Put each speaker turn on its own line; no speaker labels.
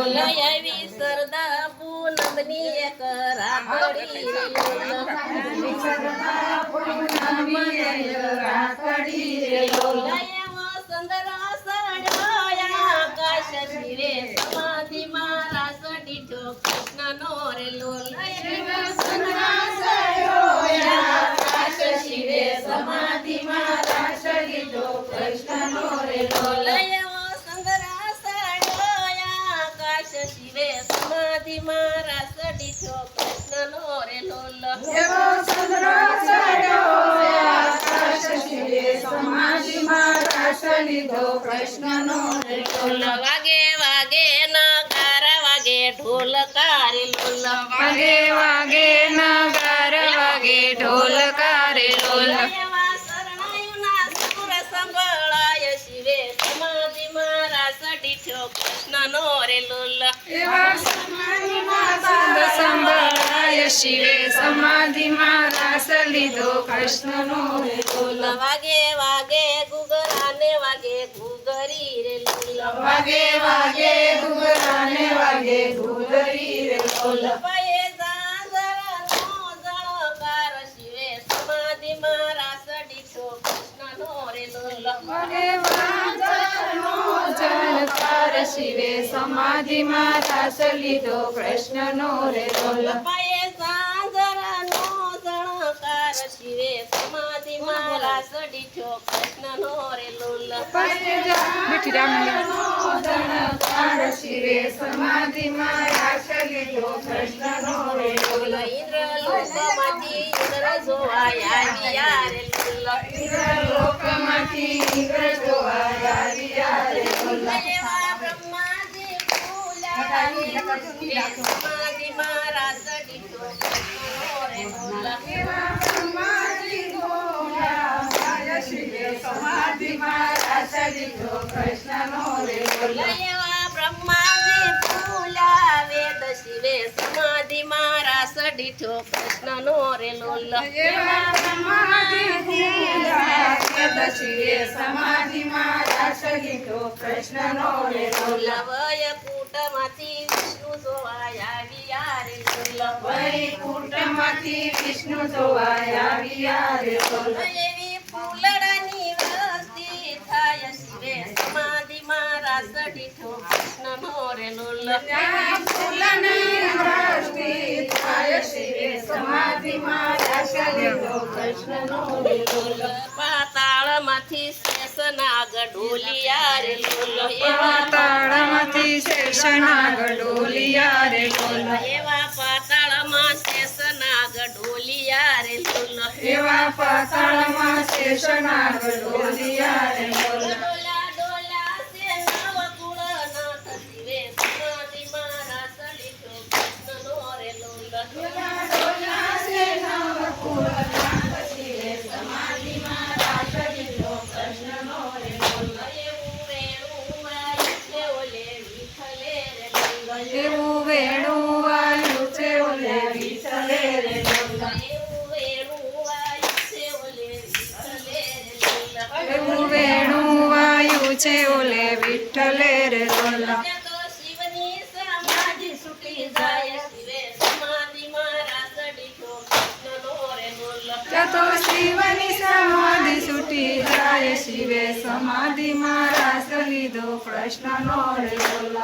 લયાવી સરદા પૂનમની એક રાખડી લયાવો સંદરા સડ્યો આકાશ શિરે સમાધિ મારા સડીઠો કૃષ્ણનો રે લયાવો સંદરા સડ્યો આકાશ શિરે સમાધિ મારા સડીઠો કૃષ્ણનો રે લયાવો સંદરા સડ્યો આકાશ શિરે સમાધિ મારા સડીઠો કૃષ્ણનો રે લોલ એવો સંદરા સડ્યો આકાશ શિરે સમાધિ મારા સડીઠો કૃષ્ણનો રે લોલ વાગે વાગે નગાર વાગે ઢોલ કારે લોલ
વાગે વાગે નગાર વાગે ઢોલ કારે લોલ
એવા શરણાયુના સુર સંભળાય શિવે સમાધિ મારા સડીઠો કૃષ્ણનો રે લોલ
એવા સમાધિમાં સાદ સંભળાય શિવે સમાધિમાં રાસ લીધો કૃષ્ણનો રે લોલ
વાગે વાગે ગુગરાને વાગે ઘુઘરી રે લોલ
વાગે વાગે ઘૂઘરાને વાગે ઘૂઘરી રે લોલ
પાયે ઝાંઝરનો ઝળકાર શિવે સમાધિ મારા સડીઠો કૃષ્ણનો રે લોલ
વાગે વાંજરનો ઝળકાર શિવે સમાધિમાં રાસ લીધો કૃષ્ણનો રે લોલ
પાયે ઝાંઝરનો ઝળકાર શિવે સમાધિ મારા સડીઠો કૃષ્ણનો રે લોલ
બેઠી ઝળકાર શિવે સમાધિમાં રાસ લીધો કૃષ્ણનો રે લોલ
ઇન્દ્રલોકમાંથી ઇન્દ્ર જોવાય આવ્યા રે લોલ
ઇન્દ્રલોકમાંથી ઇન્દ્ર જોવા આવ્યા રે લોલ
એવા બ્રહ્માજી ફૂલાવી સમાધિ મારા સડીઠો કૃષ્ણનો રે લોલ
એવા બ્રહ્માજી ગોળા શિવે સમાધિમાં રાસ લીધો કૃષ્ણનો રે લોલ
એવા બ્રહ્માજી ફૂલા વેદ શિવે સમાધિ મારા સડીઠો કૃષ્ણનો રે લોલ
એવા બ્રહ્માજી ગોળા વેદ શિવે સમાધિમાં રાસ લીધો કૃષ્ણનો રે લોલ
વયકૂટમાંથી વિષ્ણુ જોવાય આવ્યા રે લોલ
વૈકુંઠમાંથી વિષ્ણુ જોવા આવ્યા રે લોલ
એવી ફૂલડાની વસ્તી થાય શિવે સમાધિ મારા સડીઠો કૃષ્ણનો રે લોલ
ત્યાં ફૂલની વૃષ્ટિ થાય શિવે સમાધિમાં રાસ લીધો કૃષ્ણનો રે લોલ
પાતાળમાંથી શેષનાગ ઢોલિયા રે લોલ
એવા તાળમાંથી શેષનાગ ડોલિયા રે લોલ
એવા પાતાળમાં શેષનાગ ઢોલિયા રે લોલ
એવા પાતાળમાં શેષનાગ ડોલિયા રે લોલ
ડોલા ડોલા સે નવકુળનાથ શિવે સમાધિ મારા સડીઠો કૃષ્ણનો રે લોલ
ડોલા સે નવકુળનાથ શિવે સમાધિમાં રાસ લીધો કૃષ્ણનો રે લોલ
એવું વેણું આવ્યું છે ઓલે વિઠ્ઠલે રે લોલ
એવું વેણું
એવું વેણું આવ્યું છે ઓલે વિઠ્ઠલે રે લોલ
એવું વેણું આવ્યું છે ઓલે વિઠ્ઠલે રે લોલ
તો શિવની સમાધિ છૂટી જાય શિવે સમાધિ મારા સડીઠો કૃષ્ણનો રે લોલ
ત્યાં તો શિવની સમાધિ છૂટી જાય શિવે સમાધિમાં રાસ લીધો કૃષ્ણનો રે લોલ